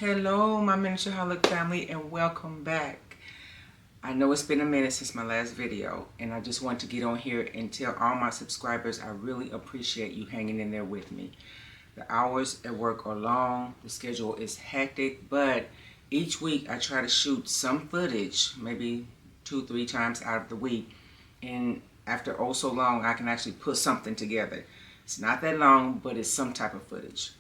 Hello, my Miniatureholic family, and welcome back. I know it's been a minute since my last video, and I just want to get on here and tell all my subscribers I really appreciate you hanging in there with me. The hours at work are long, the schedule is hectic, but each week I try to shoot some footage, maybe 2-3 times out of the week, and after oh so long I can actually put something together. It's not that long, but it's some type of footage.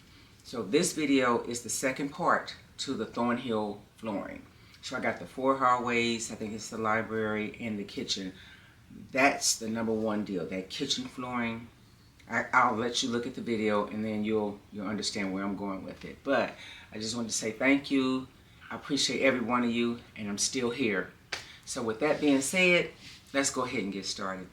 So this video is the second part to the Thorn Hill flooring. So I got the 4 hallways, I think it's the library and the kitchen. That's the #1 deal, that kitchen flooring. I'll let you look at the video and then you'll understand where I'm going with it. But I just wanted to say thank you. I appreciate every one of you, and I'm still here. So with that being said, let's go ahead and get started.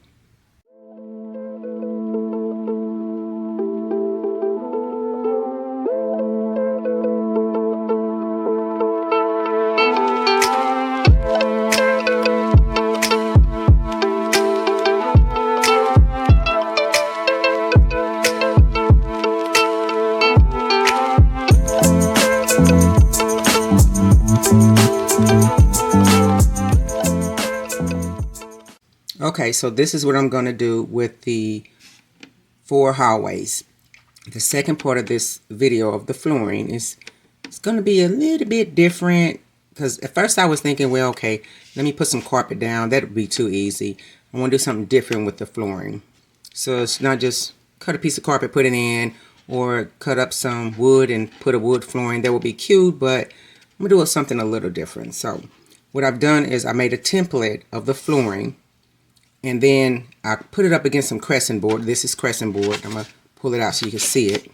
Okay, so this is what I'm going to do with the 4 hallways. The second part of this video of the flooring is it's going to be a little bit different, because at first I was thinking, well, okay, let me put some carpet down. That would be too easy. I want to do something different with the flooring. So it's not just cut a piece of carpet, put it in, or cut up some wood and put a wood flooring. That would be cute, but I'm going to do something a little different. So what I've done is I made a template of the flooring, and then I put it up against some crescent board. This is crescent board. I'm going to pull it out so you can see it.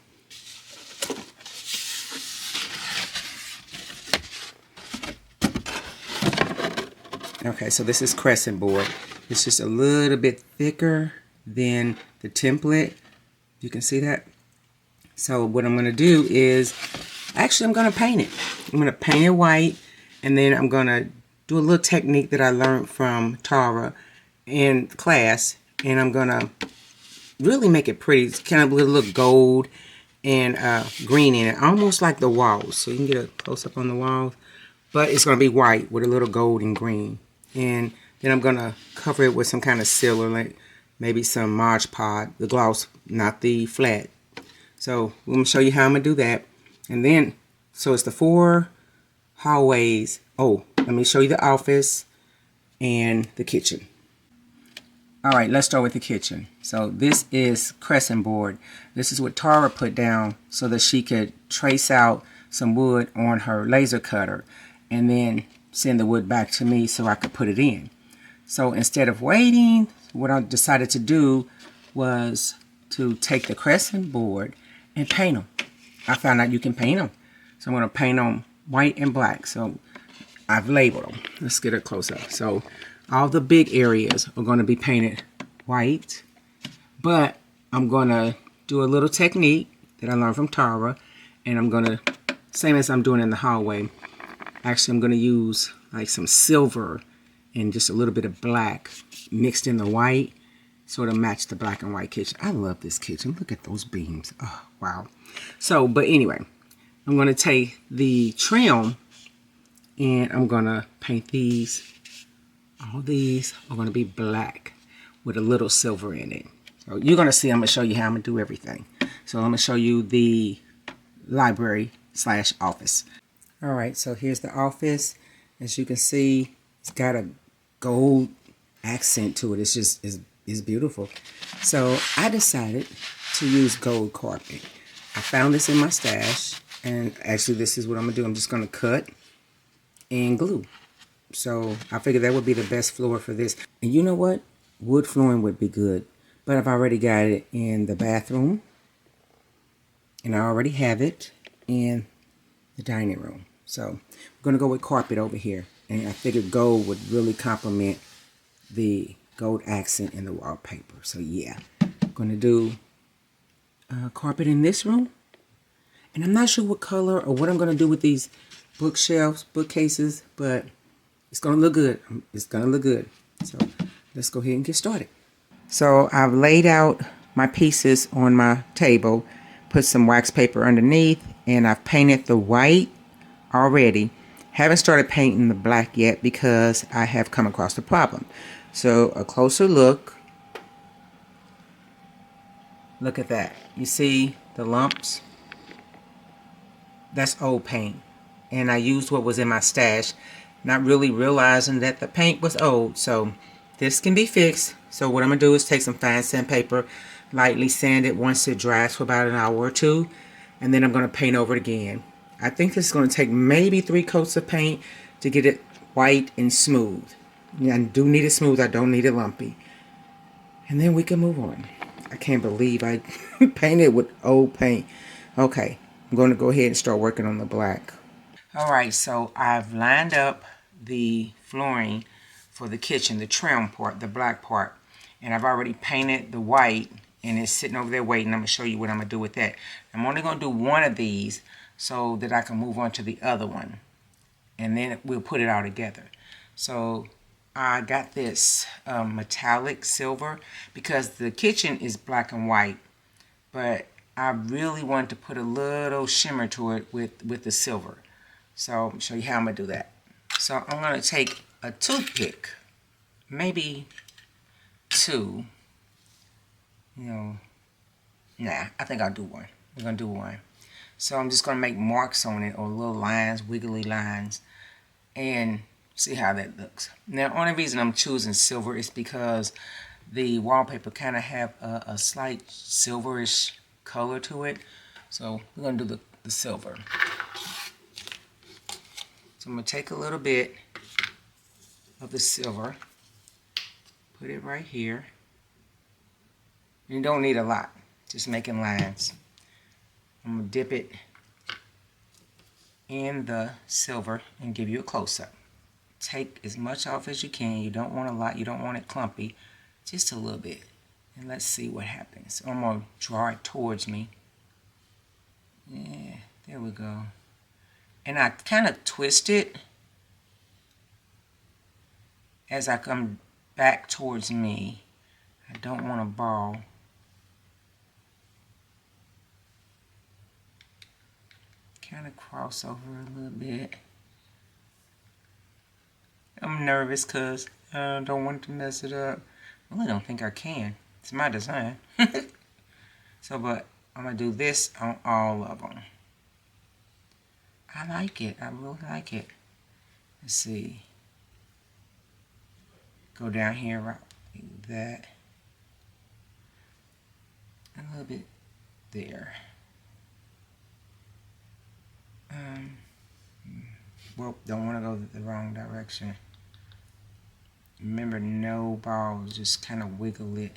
Okay, so this is crescent board. It's just a little bit thicker than the template. You can see that. So what I'm going to do is, actually I'm going to paint it. I'm going to paint it white, and then I'm going to do a little technique that I learned from Tara in class, and I'm gonna really make it pretty. It's kind of a little gold and green in it, almost like the walls. So you can get a close up on the walls, but it's gonna be white with a little gold and green. And then I'm gonna cover it with some kind of silver, like maybe some Mod Podge, the gloss, not the flat. So let me show you how I'm gonna do that. And then, so it's the 4 hallways. Oh, let me show you the office and the kitchen. Alright, let's start with the kitchen. So this is crescent board. This is what Tara put down so that she could trace out some wood on her laser cutter and then send the wood back to me so I could put it in. So instead of waiting, what I decided to do was to take the crescent board and paint them. I found out you can paint them. So I'm going to paint them white and black. So I've labeled them. Let's get a close up. So all the big areas are going to be painted white, but I'm going to do a little technique that I learned from Tara, and I'm going to, same as I'm doing in the hallway, actually I'm going to use like some silver and just a little bit of black mixed in the white, sort of match the black and white kitchen. I love this kitchen. Look at those beams. Oh, wow. So, but anyway, I'm going to take the trim and I'm going to paint these. All these are going to be black with a little silver in it. So you're going to see, I'm going to show you how I'm going to do everything. So I'm going to show you the library/office. All right, so here's the office. As you can see, it's got a gold accent to it. It's just, it's beautiful. So I decided to use gold carpet. I found this in my stash, and actually this is what I'm going to do. I'm just going to cut and glue. So I figured that would be the best floor for this. And you know what? Wood flooring would be good. But I've already got it in the bathroom. And I already have it in the dining room. So I'm going to go with carpet over here. And I figured gold would really complement the gold accent in the wallpaper. So yeah, I'm going to do carpet in this room. And I'm not sure what color or what I'm going to do with these bookshelves, bookcases, but it's going to look good. It's going to look good. So let's go ahead and get started. So I've laid out my pieces on my table, put some wax paper underneath, and I've painted the white already. Haven't started painting the black yet because I have come across the problem. So a closer look. Look at that. You see the lumps? That's old paint. And I used what was in my stash, not really realizing that the paint was old. So this can be fixed. So what I'm going to do is take some fine sandpaper, lightly sand it once it dries for about an hour or two. And then I'm going to paint over it again. I think this is going to take maybe 3 coats of paint to get it white and smooth. I do need it smooth. I don't need it lumpy. And then we can move on. I can't believe I painted with old paint. Okay, I'm going to go ahead and start working on the black. Alright, so I've lined up the flooring for the kitchen, the trim part, the black part. And I've already painted the white, and it's sitting over there waiting. I'm going to show you what I'm going to do with that. I'm only going to do one of these so that I can move on to the other one. And then we'll put it all together. So I got this metallic silver because the kitchen is black and white, but I really want to put a little shimmer to it with the silver. So I'll show you how I'm going to do that. So I'm going to take a toothpick, maybe 2. Nah, I think I'll do 1. We're going to do 1. So I'm just going to make marks on it, or little lines, wiggly lines, and see how that looks. Now, the only reason I'm choosing silver is because the wallpaper kind of have a slight silverish color to it. So we're going to do the silver. So I'm going to take a little bit of the silver, put it right here. You don't need a lot, just making lines. I'm going to dip it in the silver and give you a close-up. Take as much off as you can. You don't want a lot. You don't want it clumpy. Just a little bit. And let's see what happens. I'm going to draw it towards me. Yeah, there we go. And I kind of twist it as I come back towards me. I don't want a ball. Kind of cross over a little bit. I'm nervous because I don't want to mess it up. I really don't think I can. It's my design. So, but I'm going to do this on all of them. I like it. I really like it. Let's see. Go down here right like that. A little bit there. Well, don't want to go the wrong direction. Remember, no balls, just kind of wiggle it.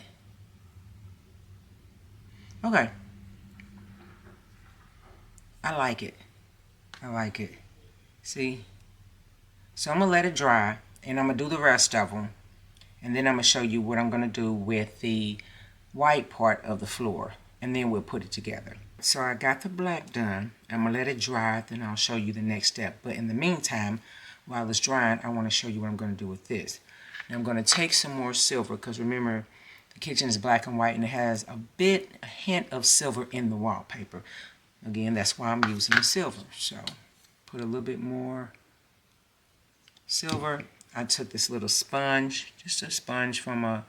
Okay. I like it. I like it. See? So I'm going to let it dry, and I'm going to do the rest of them. And then I'm going to show you what I'm going to do with the white part of the floor. And then we'll put it together. So I got the black done. I'm going to let it dry, then I'll show you the next step. But in the meantime, while it's drying, I want to show you what I'm going to do with this. Now I'm going to take some more silver, because remember, the kitchen is black and white, and it has a hint of silver in the wallpaper. Again, that's why I'm using the silver. So put a little bit more silver. I took this little sponge, just a sponge from I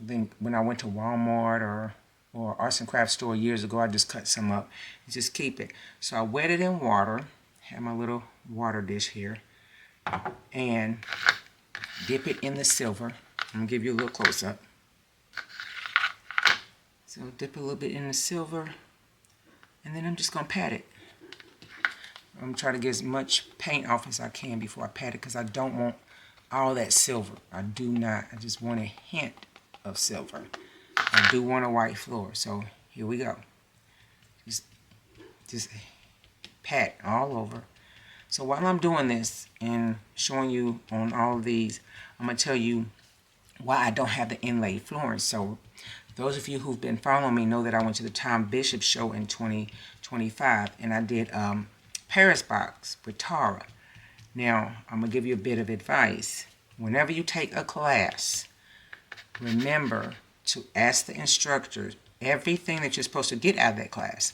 think when I went to Walmart or arts and crafts store years ago, I just cut some up and just keep it. So I wet it in water, have my little water dish here, and dip it in the silver. I'm going to give you a little close-up. So dip a little bit in the silver, and then I'm just going to pat it. I'm going to try to get as much paint off as I can before I pat it, because I don't want all that silver. I do not. I just want a hint of silver. I do want a white floor, so here we go. Just pat all over. So while I'm doing this and showing you on all of these, I'm going to tell you why I don't have the inlaid flooring. So those of you who've been following me know that I went to the Tom Bishop show in 2025, and I did Paris box with Tara. Now, I'm going to give you a bit of advice. Whenever you take a class, remember to ask the instructors everything that you're supposed to get out of that class.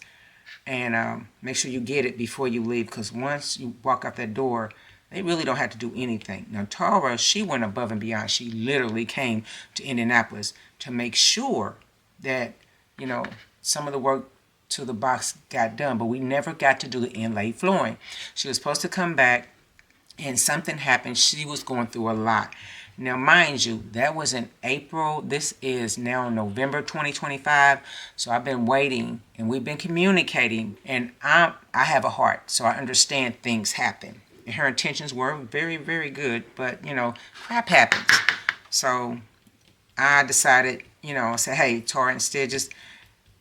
And make sure you get it before you leave, because once you walk out that door, they really don't have to do anything. Now, Tara, she went above and beyond. She literally came to Indianapolis to make sure that, you know, some of the work to the box got done, but we never got to do the inlay flooring. She was supposed to come back, and something happened. She was going through a lot. Now, mind you, that was in April. This is now November 2025. So I've been waiting, and we've been communicating, and I have a heart, so I understand things happen. And her intentions were very, very good, but, you know, crap happens. So I decided, you know, say, hey, Tora, instead just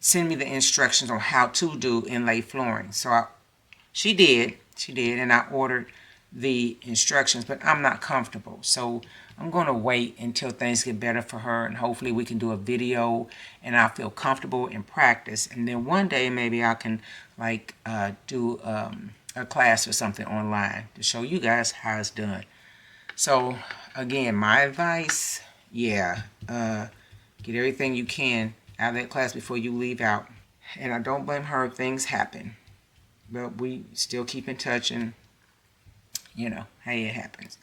send me the instructions on how to do inlay flooring. So she did, and I ordered the instructions, but I'm not comfortable. So I'm going to wait until things get better for her, and hopefully we can do a video and I'll feel comfortable in practice. And then one day maybe I can like do a class or something online to show you guys how it's done. So again, my advice, yeah, get everything you can out of that class before you leave out. And I don't blame her, things happen. But we still keep in touch, and, you know, hey, it happens.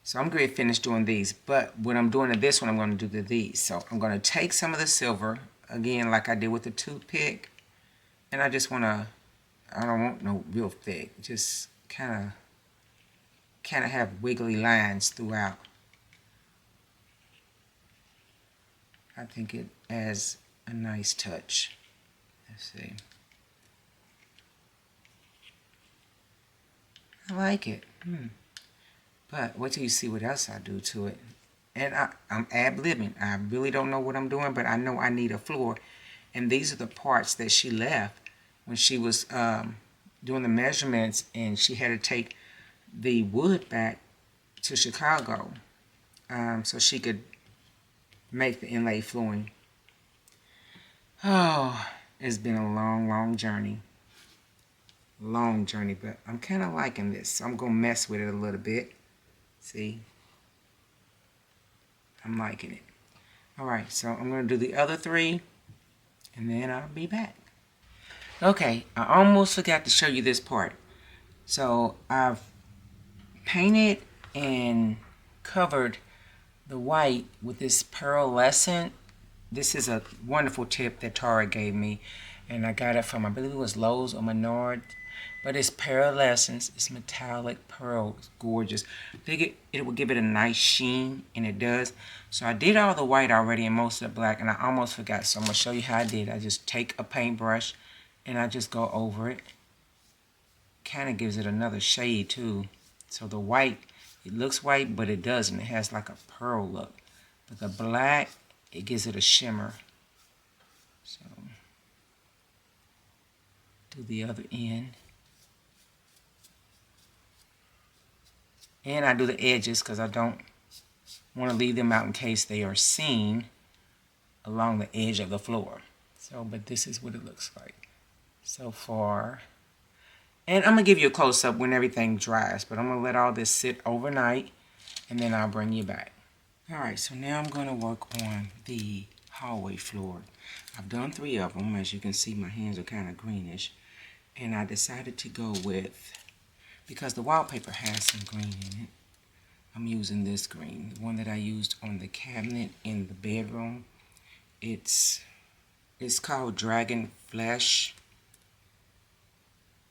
So I'm going to finish doing these. But when I'm doing this one, I'm going to do these. So I'm going to take some of the silver, again, like I did with the toothpick. And I just want to, I don't want no real thick. Just kind of have wiggly lines throughout. I think it adds a nice touch. Let's see. I like it. But wait till you see what else I do to it. And I'm ad-libbing. I really don't know what I'm doing, but I know I need a floor. And these are the parts that she left when she was doing the measurements, and she had to take the wood back to Chicago so she could make the inlay flooring. Oh, it's been a long, long journey. Long journey, but I'm kind of liking this. So I'm going to mess with it a little bit. See? I'm liking it. Alright, so I'm going to do the other three, and then I'll be back. Okay, I almost forgot to show you this part. So I've painted and covered the white with this pearlescent. This is a wonderful tip that Tara gave me, and I got it from, I believe it was Lowe's or Menard. But it's pearlescent. It's metallic pearl. It's gorgeous. I think it will give it a nice sheen, and it does. So I did all the white already and most of the black, and I almost forgot. So I'm going to show you how I did. I just take a paintbrush, and I just go over it. Kind of gives it another shade, too. So the white, it looks white, but it doesn't. It has like a pearl look. But the black, it gives it a shimmer. So do the other end. And I do the edges because I don't want to leave them out in case they are seen along the edge of the floor. So, but this is what it looks like so far. And I'm going to give you a close-up when everything dries, but I'm going to let all this sit overnight, and then I'll bring you back. Alright, so now I'm going to work on the hallway floor. I've done 3 of them. As you can see, my hands are kind of greenish. And I decided to go with, because the wallpaper has some green in it, I'm using this green, the one that I used on the cabinet in the bedroom. It's called Dragon Flesh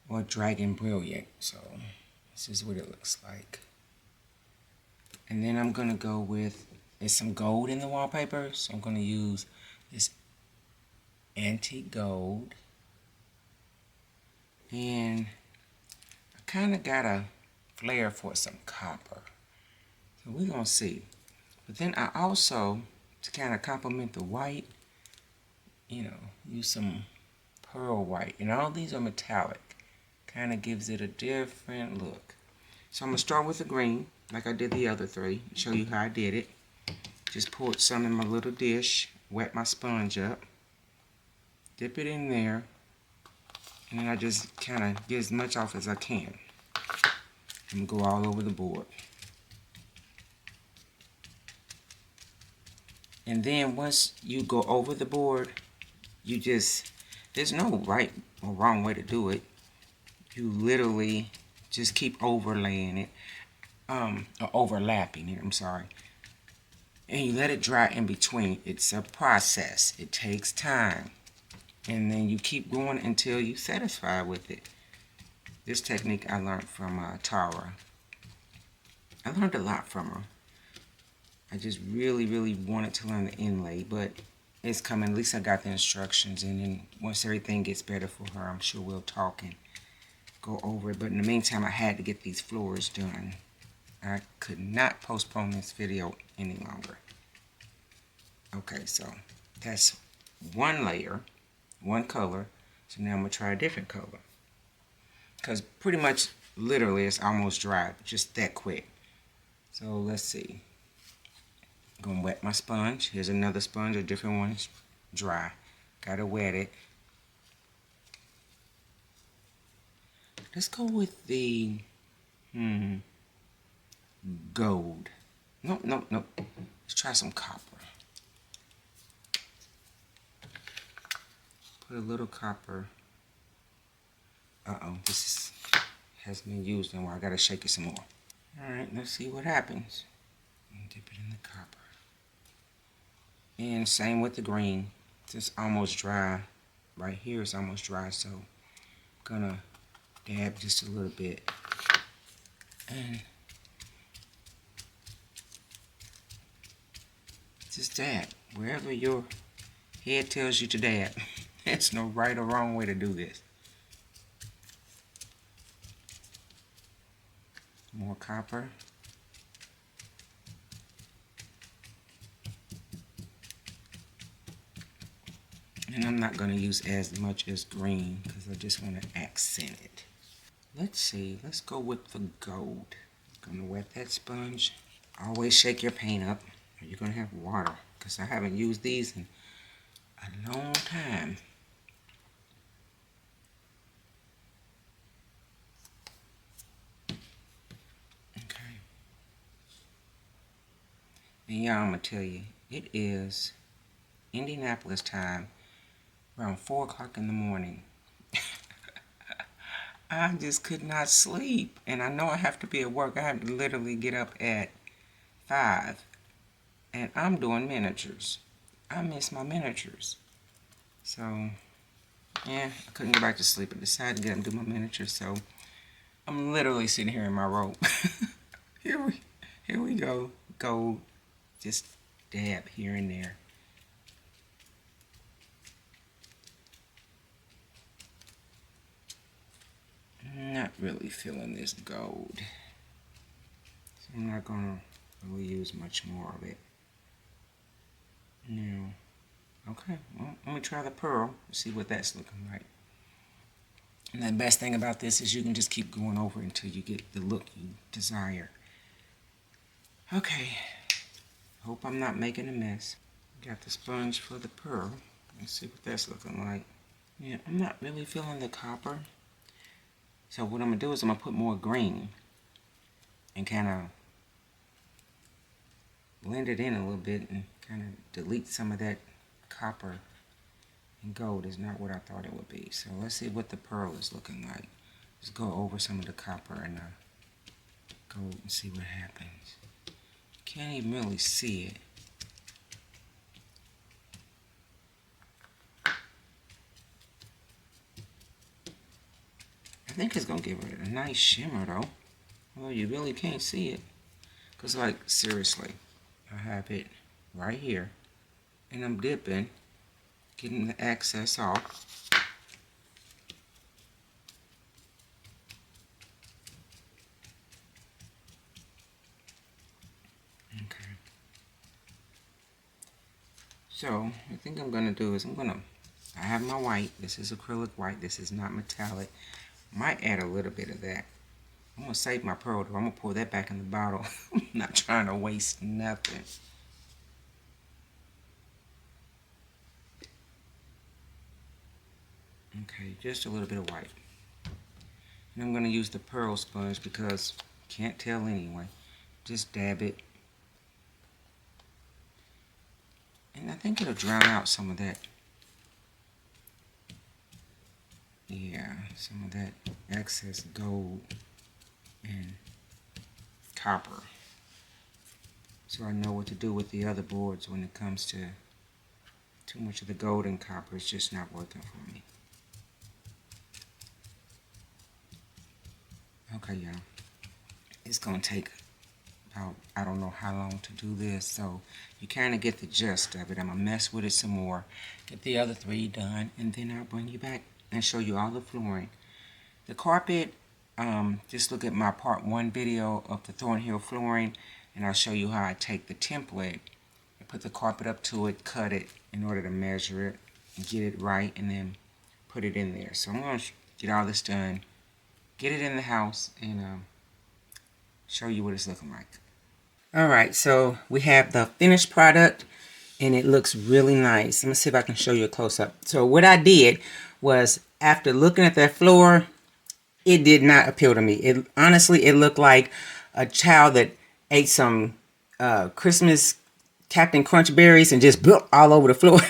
or Dragon Brilliant. So this is what it looks like. And then I'm going to go with, there's some gold in the wallpaper, so I'm going to use this antique gold. And I kind of got a flair for some copper. So we're going to see. But then I also, to kind of complement the white, you know, use some pearl white. And all these are metallic. Kind of gives it a different look. So I'm going to start with the green, like I did the other 3. Show you how I did it. Just poured some in my little dish, wet my sponge up, dip it in there, and then I just kind of get as much off as I can. And go all over the board. And then once you go over the board, you just, there's no right or wrong way to do it. You literally just keep overlaying it, or overlapping it, I'm sorry. And you let it dry in between. It's a process. It takes time. And then you keep going until you're satisfied with it. This technique I learned from Tara. I learned a lot from her. I just really wanted to learn the inlay, but it's coming. At least I got the instructions, and then once everything gets better for her, I'm sure we'll talk and go over it. But in the meantime, I had to get these floors done. I could not postpone this video any longer. Okay, so that's one layer, one color. So now I'm going to try a different color. Because pretty much, literally, it's almost dry, just that quick. So let's see. I'm going to wet my sponge. Here's another sponge, a different one. It's dry. Gotta wet it. Let's go with the gold. Nope. Let's try some copper. Put a little copper. This hasn't been used in a while. I gotta shake it some more. Alright, let's see what happens. Dip it in the copper. And same with the green. It's almost dry. Right here it's almost dry, so I'm gonna dab just a little bit. And just dab. Wherever your head tells you to dab. There's no right or wrong way to do this. More copper. And I'm not going to use as much as green because I just want to accent it. Let's see. Let's go with the gold. I'm going to wet that sponge. Always shake your paint up or you're going to have water because I haven't used these in a long time. Okay. And y'all, I'm going to tell you, it is Indianapolis time around 4 o'clock in the morning. I just could not sleep. And I know I have to be at work. I have to literally get up at 5. And I'm doing miniatures. I miss my miniatures. So, yeah, I couldn't go back to sleep. I decided to get up and do my miniatures. So, I'm literally sitting here in my robe. Here we go. Gold. Just dab here and there. Not really feeling this gold. So I'm not going to really use much more of it. Now, okay, well, let me try the pearl. See what that's looking like. And the best thing about this is you can just keep going over until you get the look you desire. Okay, hope I'm not making a mess. Got the sponge for the pearl. Let's see what that's looking like. Yeah, I'm not really feeling the copper. So what I'm going to do is I'm going to put more green and kind of blend it in a little bit and kind of delete some of that copper. And gold is not what I thought it would be. So let's see what the pearl is looking like. Let's go over some of the copper and gold and see what happens. Can't even really see it. I think it's going to give it a nice shimmer though. Although you really can't see it. Because like, seriously, I have it right here. And I'm dipping, getting the excess off. Okay. So, I think I'm going to do is I have my white. This is acrylic white. This is not metallic. Might add a little bit of that. I'm going to save my pearl though. I'm going to pour that back in the bottle. I'm not trying to waste nothing. Okay, just a little bit of white. And I'm going to use the pearl sponge because can't tell anyway. Just dab it. And I think it'll drown out some of that Yeah, some of that excess gold and copper. So I know what to do with the other boards when it comes to too much of the gold and copper. It's just not working for me. Okay, y'all. It's going to take about, I don't know how long to do this. So you kind of get the gist of it. I'm going to mess with it some more. Get the other 3 done. And then I'll bring you back and show you all the flooring. The carpet, just look at my part 1 video of the Thorn Hill flooring. And I'll show you how I take the template and put the carpet up to it, cut it in order to measure it and get it right, and then put it in there. So I'm going to get all this done, get it in the house, and show you what it's looking like. Alright, so we have the finished product, and it looks really nice. Let me see if I can show you a close-up. So what I did was, after looking at that floor, it did not appeal to me. Honestly, it looked like a child that ate some Christmas Captain Crunch berries and just built all over the floor.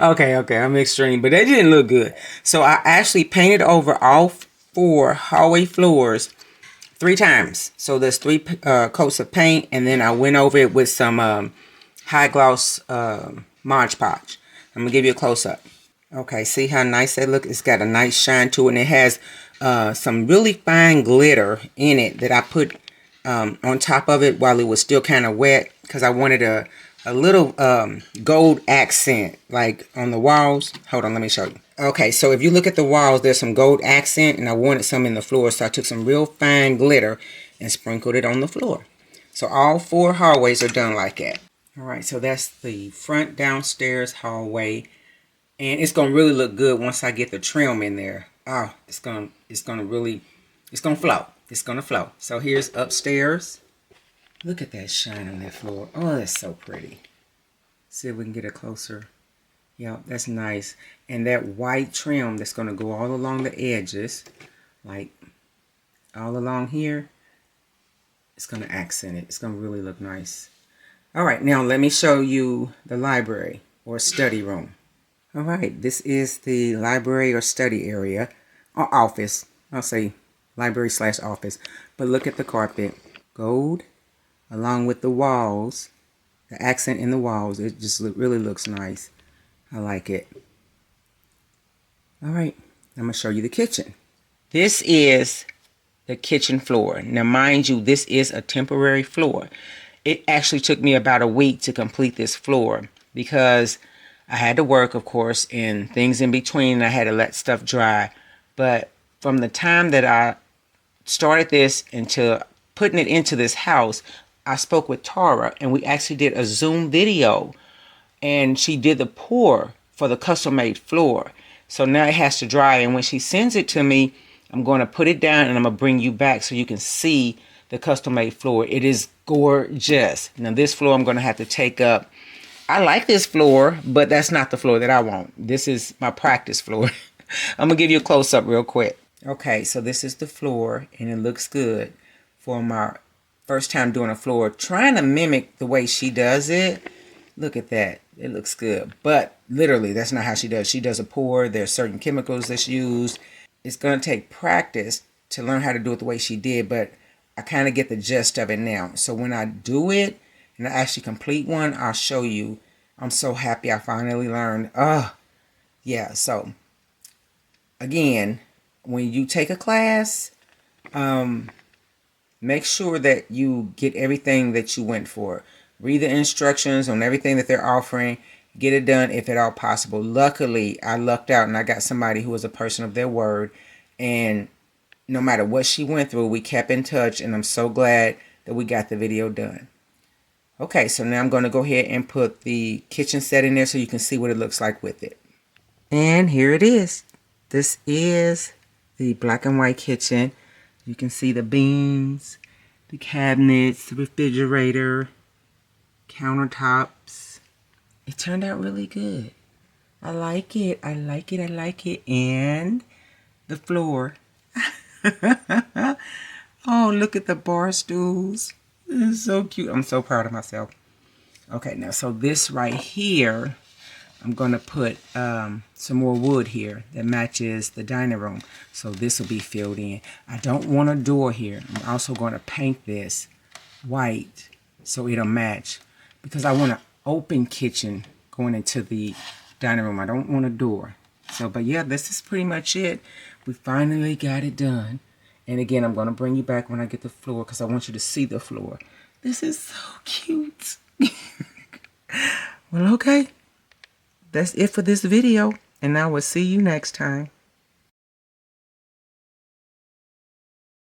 Okay, I'm extreme, but that didn't look good. So I actually painted over all 4 hallway floors 3 times. So there's 3 coats of paint, and then I went over it with some high gloss Mod Podge. I'm gonna give you a close up. Okay, see how nice that looks? It's got a nice shine to it, and it has some really fine glitter in it that I put on top of it while it was still kind of wet, because I wanted a little gold accent like on the walls. Hold on, let me show you. Okay, so if you look at the walls, there's some gold accent, and I wanted some in the floor, so I took some real fine glitter and sprinkled it on the floor. So all 4 hallways are done like that. All right, so that's the front downstairs hallway, and it's gonna really look good once I get the trim in there. Oh, it's gonna flow. It's gonna flow. So here's upstairs. Look at that shine on that floor. Oh, that's so pretty. See if we can get it closer. Yeah, that's nice. And that white trim that's going to go all along the edges, like all along here, it's going to accent it. It's going to really look nice. All right, now let me show you the library or study room. All right, this is the library or study area, or office. I'll say library / office. But look at the carpet. Gold, along with the walls, the accent in the walls. It just really looks nice. I like it. All right, I'm going to show you the kitchen. This is the kitchen floor. Now, mind you, this is a temporary floor. It actually took me about a week to complete this floor because I had to work, of course, and things in between. I had to let stuff dry. But from the time that I started this into putting it into this house, I spoke with Tara, and we actually did a Zoom video, and she did the pour for the custom-made floor. So now it has to dry, and when she sends it to me, I'm going to put it down, and I'm going to bring you back so you can see the custom-made floor. It is gorgeous. Now this floor I'm going to have to take up. I like this floor, but that's not the floor that I want. This is my practice floor. I'm going to give you a close-up real quick. Okay, so this is the floor, and it looks good for my first time doing a floor. Trying to mimic the way she does it. Look at that. It looks good. But literally, that's not how she does. She does a pour. There's certain chemicals that's used. It's going to take practice to learn how to do it the way she did, but I kind of get the gist of it now. So when I do it and I actually complete one, I'll show you. I'm so happy I finally learned. Yeah, so again, when you take a class, make sure that you get everything that you went for. Read the instructions on everything that they're offering. Get it done if at all possible. Luckily, I lucked out and I got somebody who was a person of their word. And no matter what she went through, we kept in touch. And I'm so glad that we got the video done. Okay, so now I'm going to go ahead and put the kitchen set in there so you can see what it looks like with it. And here it is. This is the black and white kitchen. You can see the beams, the cabinets, the refrigerator, countertops. It turned out really good. I like it. I like it. I like it. And the floor. Oh, look at the bar stools. This is so cute. I'm so proud of myself. Okay, now so this right here, I'm going to put some more wood here that matches the dining room. So this will be filled in. I don't want a door here. I'm also going to paint this white so it'll match, because I want an open kitchen going into the dining room. I don't want a door. So, but yeah, this is pretty much it. We finally got it done. And again, I'm going to bring you back when I get the floor, because I want you to see the floor. This is so cute. Well, okay. That's it for this video, and I will see you next time.